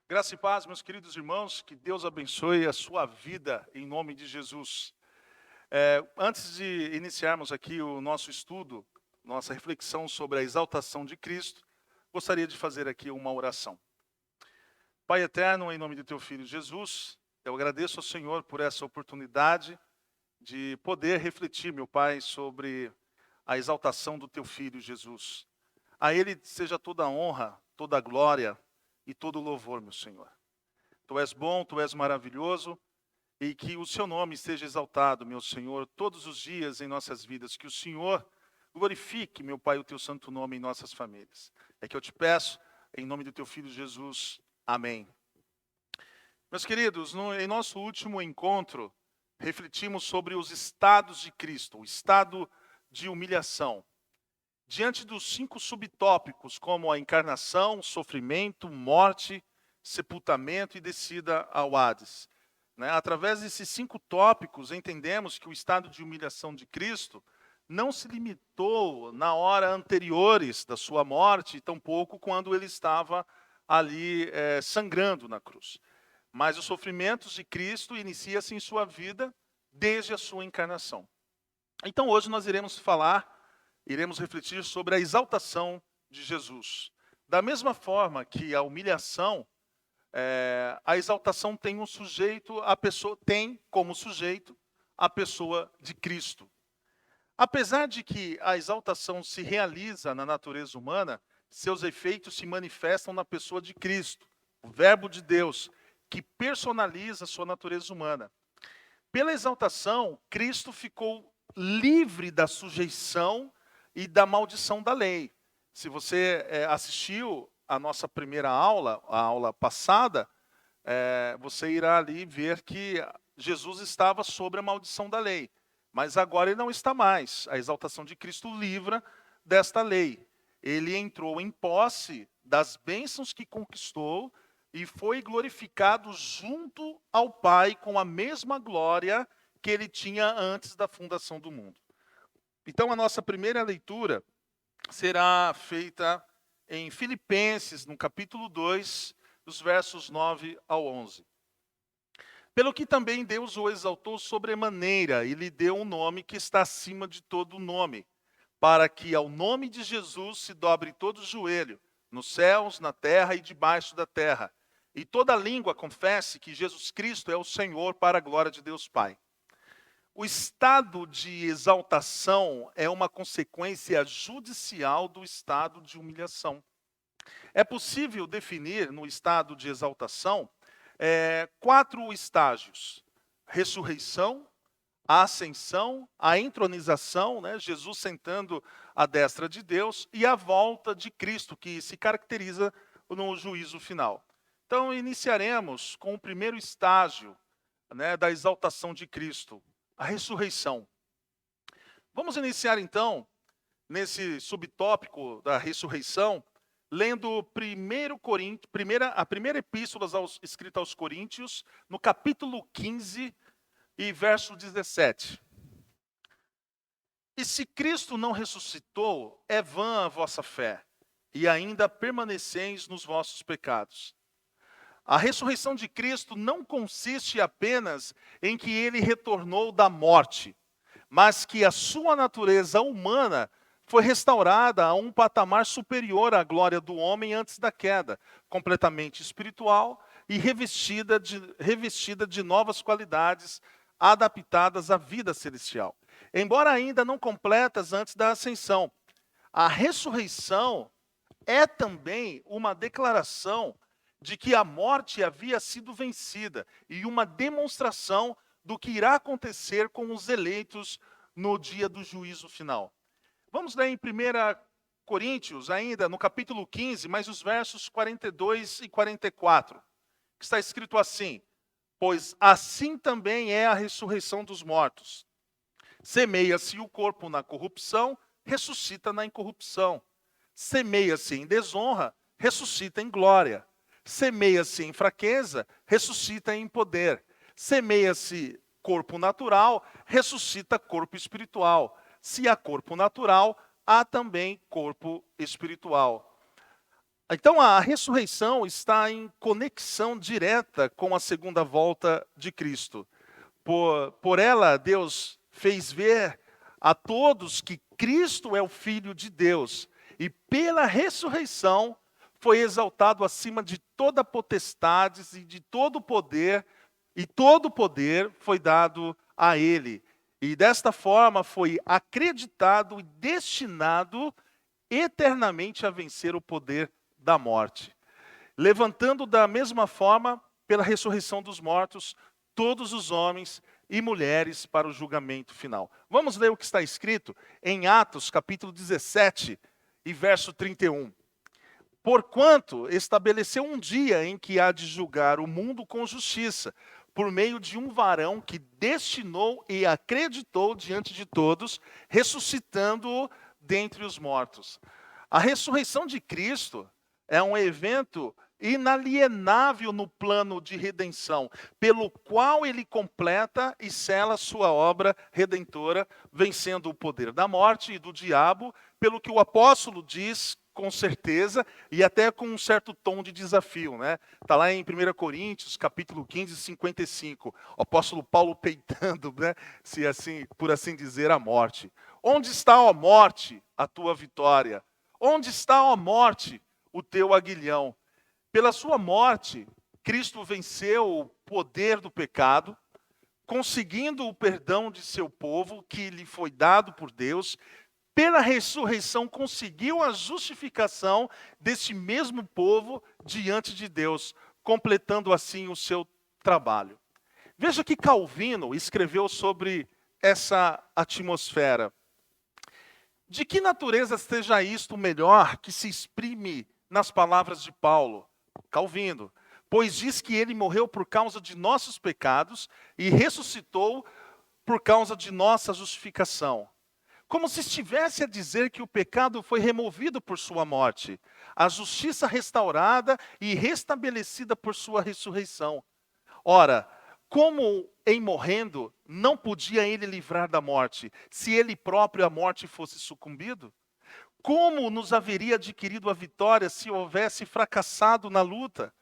Graça e paz, meus queridos irmãos, que Deus abençoe a sua vida em nome de Jesus. Antes de iniciarmos aqui o nosso estudo, nossa reflexão sobre a exaltação de Cristo, gostaria de fazer aqui uma oração. Pai eterno, em nome de teu Filho Jesus, eu agradeço ao Senhor por essa oportunidade de poder refletir, meu Pai, sobre a exaltação do teu Filho Jesus. A Ele seja toda a honra, toda a glória e todo o louvor, meu Senhor. Tu és bom, Tu és maravilhoso, e que o Seu nome seja exaltado, meu Senhor, todos os dias em nossas vidas. Que o Senhor glorifique, meu Pai, o Teu santo nome em nossas famílias. É que eu te peço, em nome do Teu Filho Jesus. Amém. Meus queridos, em nosso último encontro, refletimos sobre os estados de Cristo, o estado de humilhação. Diante dos 5 subtópicos, como a encarnação, sofrimento, morte, sepultamento e descida ao Hades. Através desses 5 tópicos, entendemos que o estado de humilhação de Cristo não se limitou na hora anteriores da sua morte, tampouco quando ele estava ali sangrando na cruz. Mas os sofrimentos de Cristo inicia-se em sua vida desde a sua encarnação. Então hoje nós iremos refletir sobre a exaltação de Jesus. Da mesma forma que a humilhação, a exaltação tem tem como sujeito a pessoa de Cristo. Apesar de que a exaltação se realiza na natureza humana, seus efeitos se manifestam na pessoa de Cristo, o Verbo de Deus, que personaliza a sua natureza humana. Pela exaltação, Cristo ficou livre da sujeição e da maldição da lei. Se você assistiu a nossa primeira aula, a aula passada, você irá ali ver que Jesus estava sob a maldição da lei. Mas agora ele não está mais. A exaltação de Cristo livra desta lei. Ele entrou em posse das bênçãos que conquistou e foi glorificado junto ao Pai com a mesma glória que ele tinha antes da fundação do mundo. Então a nossa primeira leitura será feita em Filipenses, no capítulo 2, dos versos 9 ao 11. Pelo que também Deus o exaltou sobremaneira e lhe deu um nome que está acima de todo nome, para que ao nome de Jesus se dobre todo o joelho, nos céus, na terra e debaixo da terra, e toda língua confesse que Jesus Cristo é o Senhor, para a glória de Deus Pai. O estado de exaltação é uma consequência judicial do estado de humilhação. É possível definir no estado de exaltação 4 estágios: ressurreição, a ascensão, a entronização, Jesus sentando à destra de Deus, e a volta de Cristo, que se caracteriza no juízo final. Então, iniciaremos com o primeiro estágio da exaltação de Cristo, a ressurreição. Vamos iniciar então, nesse subtópico da ressurreição, lendo a primeira epístola escrita aos Coríntios, no capítulo 15 e verso 17. E se Cristo não ressuscitou, é vã a vossa fé, e ainda permaneceis nos vossos pecados. A ressurreição de Cristo não consiste apenas em que ele retornou da morte, mas que a sua natureza humana foi restaurada a um patamar superior à glória do homem antes da queda, completamente espiritual e revestida de novas qualidades adaptadas à vida celestial. Embora ainda não completas antes da ascensão, a ressurreição é também uma declaração de que a morte havia sido vencida e uma demonstração do que irá acontecer com os eleitos no dia do juízo final. Vamos ler em 1 Coríntios, ainda no capítulo 15, mas os versos 42 e 44, que está escrito assim: pois assim também é a ressurreição dos mortos. Semeia-se o corpo na corrupção, ressuscita na incorrupção. Semeia-se em desonra, ressuscita em glória. Semeia-se em fraqueza, ressuscita em poder. Semeia-se corpo natural, ressuscita corpo espiritual. Se há corpo natural, há também corpo espiritual. Então, a ressurreição está em conexão direta com a segunda volta de Cristo. Por ela, Deus fez ver a todos que Cristo é o Filho de Deus. E pela ressurreição, foi exaltado acima de toda potestade e de todo poder, e todo poder foi dado a Ele. E desta forma foi acreditado e destinado eternamente a vencer o poder da morte. Levantando da mesma forma, pela ressurreição dos mortos, todos os homens e mulheres para o julgamento final. Vamos ler o que está escrito em Atos, capítulo 17, e verso 31. Porquanto estabeleceu um dia em que há de julgar o mundo com justiça, por meio de um varão que destinou e acreditou diante de todos, ressuscitando-o dentre os mortos. A ressurreição de Cristo é um evento inalienável no plano de redenção, pelo qual ele completa e sela sua obra redentora, vencendo o poder da morte e do diabo, pelo que o apóstolo diz com certeza e até com um certo tom de desafio, né? Está lá em 1 Coríntios, capítulo 15, 55, o apóstolo Paulo peitando, né? Se assim, por assim dizer, a morte. Onde está, ó morte, a tua vitória? Onde está, ó morte, o teu aguilhão? Pela sua morte, Cristo venceu o poder do pecado, conseguindo o perdão de seu povo, que lhe foi dado por Deus. Pela ressurreição, conseguiu a justificação desse mesmo povo diante de Deus, completando assim o seu trabalho. Veja que Calvino escreveu sobre essa atmosfera. De que natureza seja isto melhor que se exprime nas palavras de Paulo? Calvino, pois diz que ele morreu por causa de nossos pecados e ressuscitou por causa de nossa justificação. Como se estivesse a dizer que o pecado foi removido por sua morte, a justiça restaurada e restabelecida por sua ressurreição. Ora, como em morrendo não podia ele livrar da morte, se ele próprio à morte fosse sucumbido? Como nos haveria adquirido a vitória se houvesse fracassado na luta?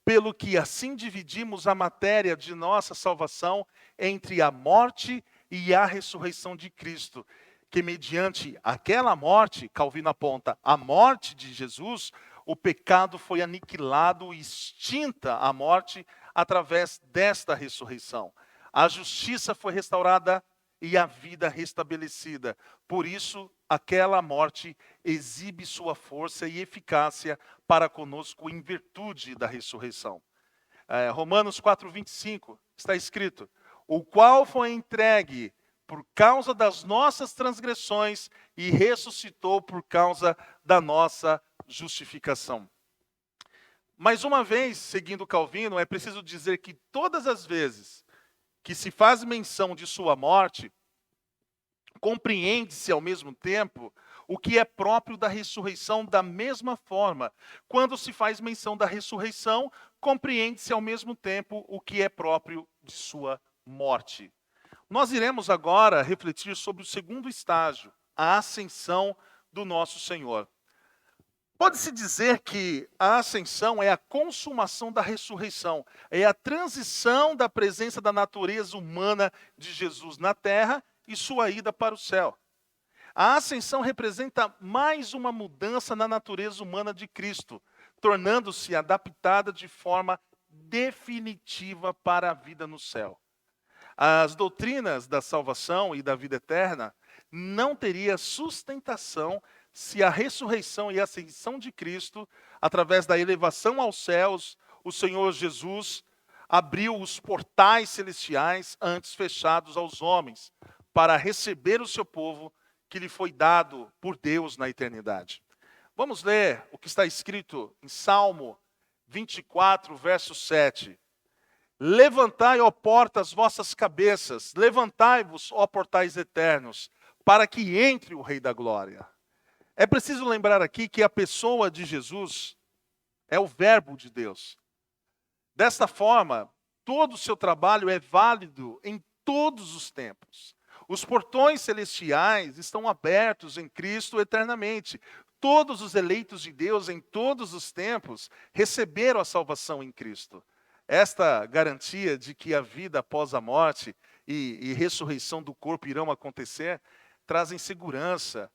Pelo que assim dividimos a matéria de nossa salvação entre a morte e a ressurreição de Cristo, que mediante aquela morte, Calvino aponta, a morte de Jesus, o pecado foi aniquilado e extinta a morte através desta ressurreição. A justiça foi restaurada e a vida restabelecida. Por isso, aquela morte exibe sua força e eficácia para conosco em virtude da ressurreição. Romanos 4:25 está escrito, o qual foi entregue por causa das nossas transgressões e ressuscitou por causa da nossa justificação. Mais uma vez, seguindo Calvino, é preciso dizer que todas as vezes que se faz menção de sua morte, compreende-se ao mesmo tempo o que é próprio da ressurreição da mesma forma. Quando se faz menção da ressurreição, compreende-se ao mesmo tempo o que é próprio de sua morte. Nós iremos agora refletir sobre o segundo estágio, a ascensão do nosso Senhor. Pode-se dizer que a ascensão é a consumação da ressurreição, é a transição da presença da natureza humana de Jesus na terra e sua ida para o céu. A ascensão representa mais uma mudança na natureza humana de Cristo, tornando-se adaptada de forma definitiva para a vida no céu. As doutrinas da salvação e da vida eterna não teriam sustentação se a ressurreição e a ascensão de Cristo, através da elevação aos céus, o Senhor Jesus abriu os portais celestiais antes fechados aos homens, para receber o seu povo que lhe foi dado por Deus na eternidade. Vamos ler o que está escrito em Salmo 24, verso 7. Levantai, ó portas, vossas cabeças, levantai-vos, ó portais eternos, para que entre o Rei da Glória. É preciso lembrar aqui que a pessoa de Jesus é o Verbo de Deus. Desta forma, todo o seu trabalho é válido em todos os tempos. Os portões celestiais estão abertos em Cristo eternamente. todos os eleitos de Deus em todos os tempos receberam a salvação em Cristo. Esta garantia de que a vida após a morte e ressurreição do corpo irão acontecer, trazem segurança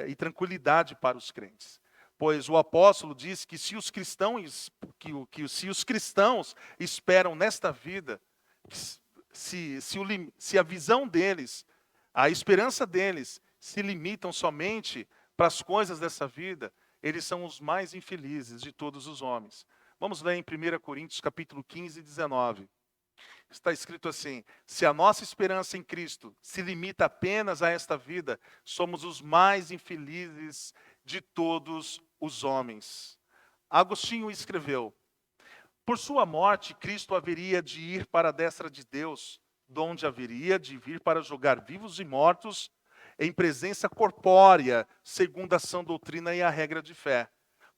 e tranquilidade para os crentes. Pois o apóstolo diz que se os cristãos, se os cristãos esperam nesta vida, se a visão deles, a esperança deles se limitam somente para as coisas dessa vida, eles são os mais infelizes de todos os homens. Vamos ler em 1 Coríntios capítulo 15, 19. Está escrito assim: se a nossa esperança em Cristo se limita apenas a esta vida, somos os mais infelizes de todos os homens. Agostinho escreveu: por sua morte, Cristo haveria de ir para a destra de Deus, donde haveria de vir para julgar vivos e mortos em presença corpórea, segundo a sã doutrina e a regra de fé.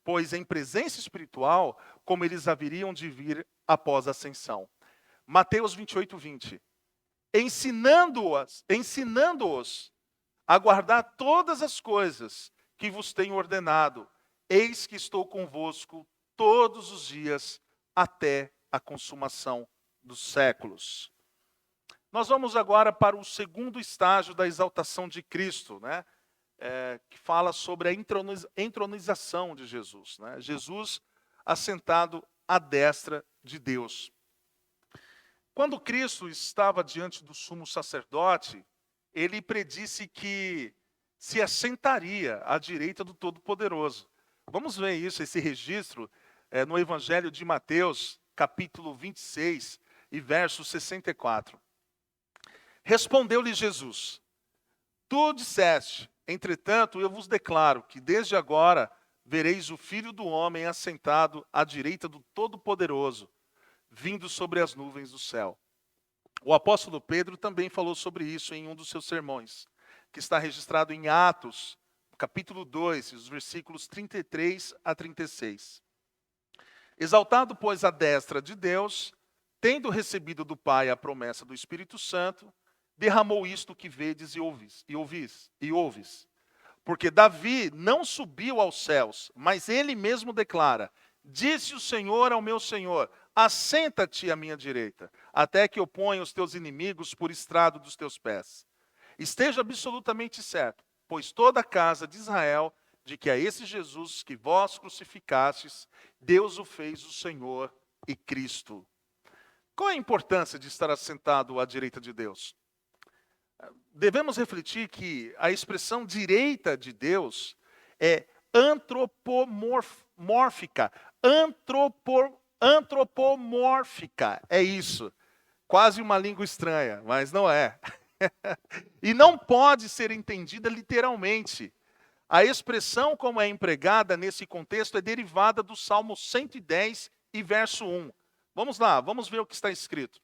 Pois em presença espiritual, como eles haveriam de vir após a ascensão. Mateus 28, 20. Ensinando-os a guardar todas as coisas que vos tenho ordenado. Eis que estou convosco todos os dias até a consumação dos séculos. Nós vamos agora para o segundo estágio da exaltação de Cristo, né? Que fala sobre a entronização de Jesus, né? Jesus assentado à destra de Deus. Quando Cristo estava diante do sumo sacerdote, ele predisse que se assentaria à direita do Todo-Poderoso. Vamos ver isso, esse registro, no Evangelho de Mateus, capítulo 26 e verso 64. Respondeu-lhe Jesus: tu disseste, entretanto, eu vos declaro que desde agora vereis o Filho do Homem assentado à direita do Todo-Poderoso, vindo sobre as nuvens do céu. O apóstolo Pedro também falou sobre isso em um dos seus sermões, que está registrado em Atos, capítulo 2, os versículos 33 a 36. Exaltado, pois, à destra de Deus, tendo recebido do Pai a promessa do Espírito Santo, derramou isto que vedes e ouvis. Porque Davi não subiu aos céus, mas ele mesmo declara: disse o Senhor ao meu Senhor, assenta-te à minha direita, até que eu ponha os teus inimigos por estrado dos teus pés. Esteja absolutamente certo, pois toda a casa de Israel, de que a esse Jesus que vós crucificastes, Deus o fez o Senhor e Cristo. Qual é a importância de estar assentado à direita de Deus? Devemos refletir que a expressão direita de Deus é antropomórfica. Antropomórfica, é isso. Quase uma língua estranha, mas não é. E não pode ser entendida literalmente. A expressão como é empregada nesse contexto é derivada do Salmo 110 e verso 1. Vamos lá, vamos ver o que está escrito.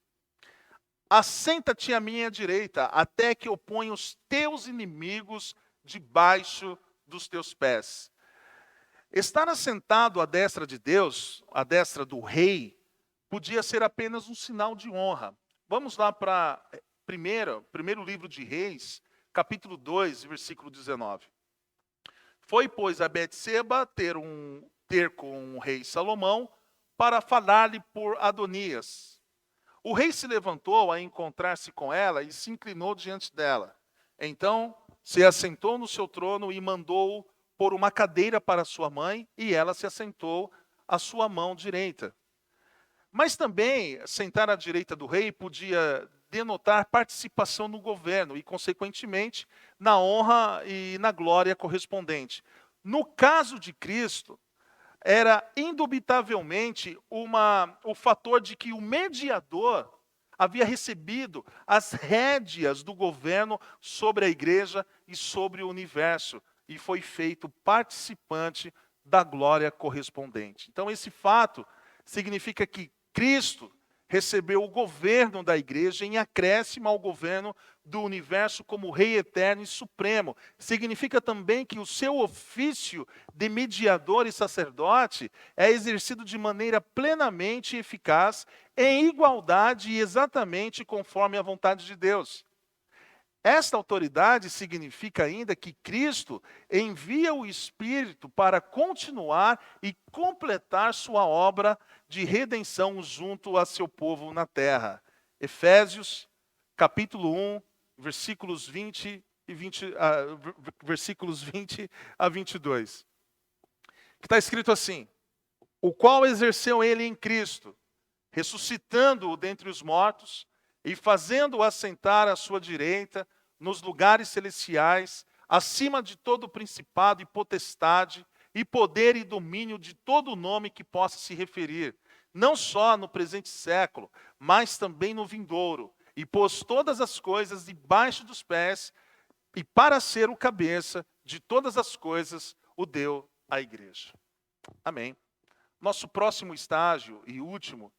Assenta-te à minha direita, até que eu ponha os teus inimigos debaixo dos teus pés. Estar assentado à destra de Deus, à destra do rei, podia ser apenas um sinal de honra. Vamos lá para primeiro livro de Reis, capítulo 2, versículo 19. Foi, pois, a Betseba ter com o rei Salomão para falar-lhe por Adonias. O rei se levantou a encontrar-se com ela e se inclinou diante dela. Então se assentou no seu trono e mandou pôr uma cadeira para sua mãe, e ela se assentou à sua mão direita. Mas também sentar à direita do rei podia denotar participação no governo e, consequentemente, na honra e na glória correspondente. No caso de Cristo, era indubitavelmente o fator de que o mediador havia recebido as rédeas do governo sobre a igreja e sobre o universo, e foi feito participante da glória correspondente. Então, esse fato significa que Cristo recebeu o governo da igreja em acréscimo ao governo do universo como Rei eterno e supremo. Significa também que o seu ofício de mediador e sacerdote é exercido de maneira plenamente eficaz, em igualdade e exatamente conforme a vontade de Deus. Esta autoridade significa ainda que Cristo envia o Espírito para continuar e completar sua obra de redenção junto a seu povo na terra. Efésios, capítulo 1, versículos 20 e 20, versículos 20 a 22. Que está escrito assim: o qual exerceu ele em Cristo, ressuscitando-o dentre os mortos e fazendo-o assentar à sua direita nos lugares celestiais, acima de todo principado e potestade, e poder e domínio de todo nome que possa se referir, não só no presente século, mas também no vindouro, e pôs todas as coisas debaixo dos pés, e para ser o cabeça de todas as coisas, o deu à igreja. Amém. Nosso próximo estágio e último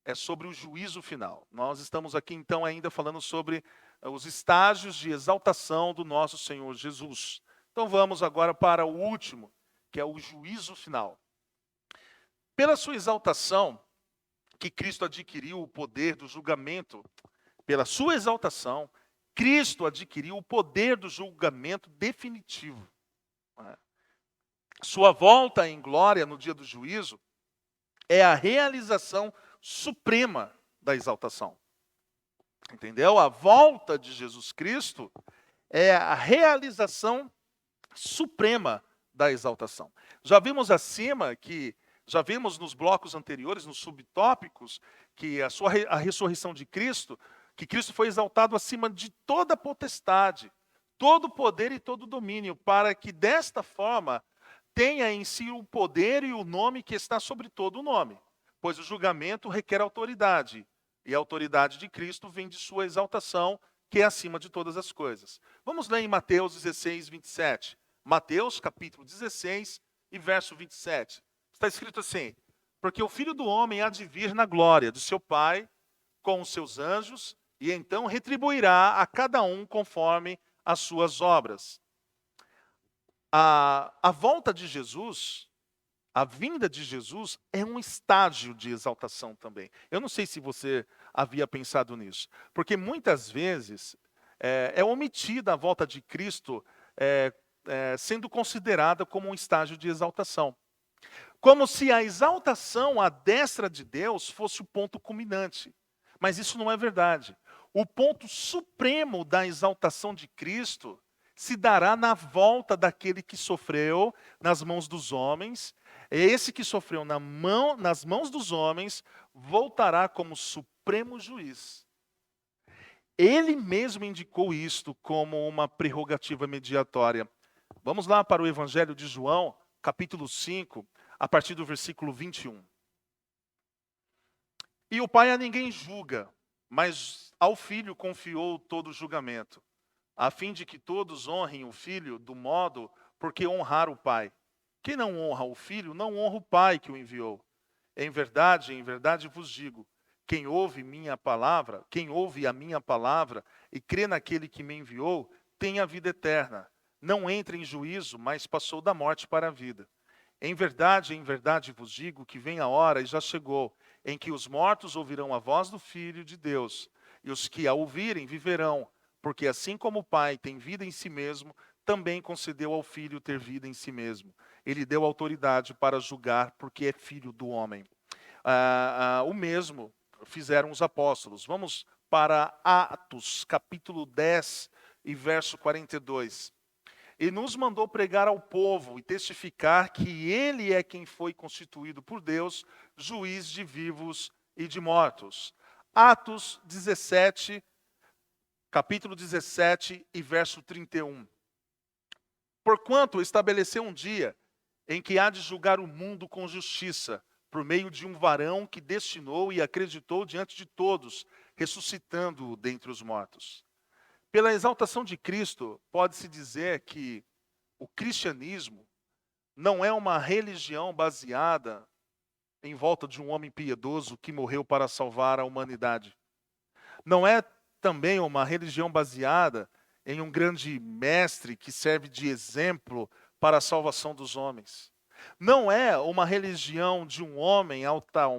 é sobre o juízo final. Nós estamos aqui então ainda falando sobre os estágios de exaltação do nosso Senhor Jesus. Então vamos agora para o último, que é o juízo final. Pela sua exaltação, que Cristo adquiriu o poder do julgamento, pela sua exaltação, Cristo adquiriu o poder do julgamento definitivo. Sua volta em glória no dia do juízo é a realização suprema da exaltação. Entendeu? A volta de Jesus Cristo é a realização suprema da exaltação. Já vimos acima já vimos nos blocos anteriores, nos subtópicos, que a ressurreição de Cristo, que Cristo foi exaltado acima de toda potestade, todo poder e todo domínio, para que desta forma tenha em si o poder e o nome que está sobre todo o nome. Pois o julgamento requer autoridade, e a autoridade de Cristo vem de sua exaltação, que é acima de todas as coisas. Vamos ler em Mateus 16, 27. Mateus, capítulo 16 e verso 27. Está escrito assim: porque o Filho do Homem há de vir na glória de seu Pai com os seus anjos, e então retribuirá a cada um conforme as suas obras. A volta de Jesus, a vinda de Jesus é um estágio de exaltação também. Eu não sei se você havia pensado nisso, porque muitas vezes é omitida a volta de Cristo sendo considerada como um estágio de exaltação. Como se a exaltação à destra de Deus fosse o ponto culminante. Mas isso não é verdade. O ponto supremo da exaltação de Cristo se dará na volta daquele que sofreu nas mãos dos homens. Esse que sofreu nas mãos dos homens voltará como supremo juiz. Ele mesmo indicou isto como uma prerrogativa mediatória. Vamos lá para o Evangelho de João, capítulo 5, a partir do versículo 21. E o Pai a ninguém julga, mas ao Filho confiou todo o julgamento, a fim de que todos honrem o Filho do modo por que honrar o Pai. Quem não honra o Filho, não honra o Pai que o enviou. Em verdade vos digo, quem ouve a minha palavra e crê naquele que me enviou, tem a vida eterna. Não entra em juízo, mas passou da morte para a vida. Em verdade vos digo que vem a hora, e já chegou, em que os mortos ouvirão a voz do Filho de Deus, e os que a ouvirem viverão, porque assim como o Pai tem vida em si mesmo, também concedeu ao Filho ter vida em si mesmo. Ele deu autoridade para julgar, porque é filho do homem. O mesmo fizeram os apóstolos. Vamos para Atos, capítulo 10 e verso 42. E nos mandou pregar ao povo e testificar que ele é quem foi constituído por Deus, juiz de vivos e de mortos. Atos 17, capítulo 17 e verso 31. Porquanto estabeleceu um dia em que há de julgar o mundo com justiça, por meio de um varão que destinou e acreditou diante de todos, ressuscitando-o dentre os mortos. Pela exaltação de Cristo, pode-se dizer que o cristianismo não é uma religião baseada em volta de um homem piedoso que morreu para salvar a humanidade. Não é também uma religião baseada em um grande mestre que serve de exemplo para a salvação dos homens. Não é uma religião de um homem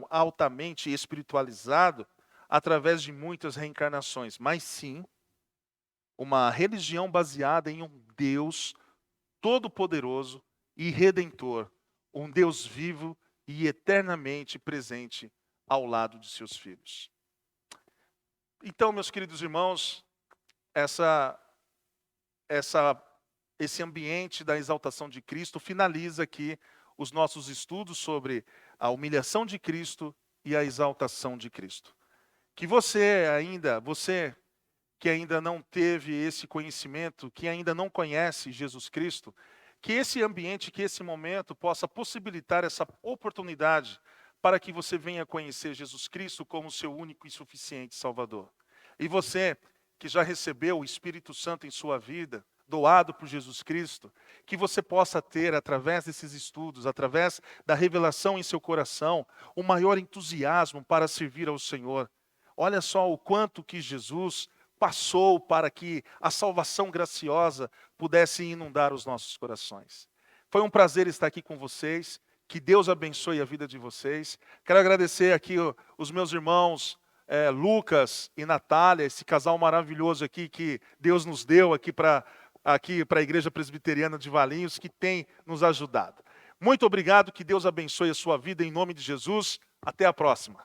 altamente espiritualizado através de muitas reencarnações, mas sim uma religião baseada em um Deus todo-poderoso e redentor, um Deus vivo e eternamente presente ao lado de seus filhos. Então, meus queridos irmãos, esse ambiente da exaltação de Cristo finaliza aqui os nossos estudos sobre a humilhação de Cristo e a exaltação de Cristo. Que você que ainda não teve esse conhecimento, que ainda não conhece Jesus Cristo, que esse ambiente, que esse momento possa possibilitar essa oportunidade para que você venha conhecer Jesus Cristo como seu único e suficiente Salvador. E você que já recebeu o Espírito Santo em sua vida, doado por Jesus Cristo, que você possa ter, através desses estudos, através da revelação em seu coração, um maior entusiasmo para servir ao Senhor. Olha só o quanto que Jesus passou para que a salvação graciosa pudesse inundar os nossos corações. Foi um prazer estar aqui com vocês. Que Deus abençoe a vida de vocês. Quero agradecer aqui os meus irmãos Lucas e Natália, esse casal maravilhoso aqui que Deus nos deu aqui para a Igreja Presbiteriana de Valinhos, que tem nos ajudado. Muito obrigado, que Deus abençoe a sua vida em nome de Jesus. Até a próxima.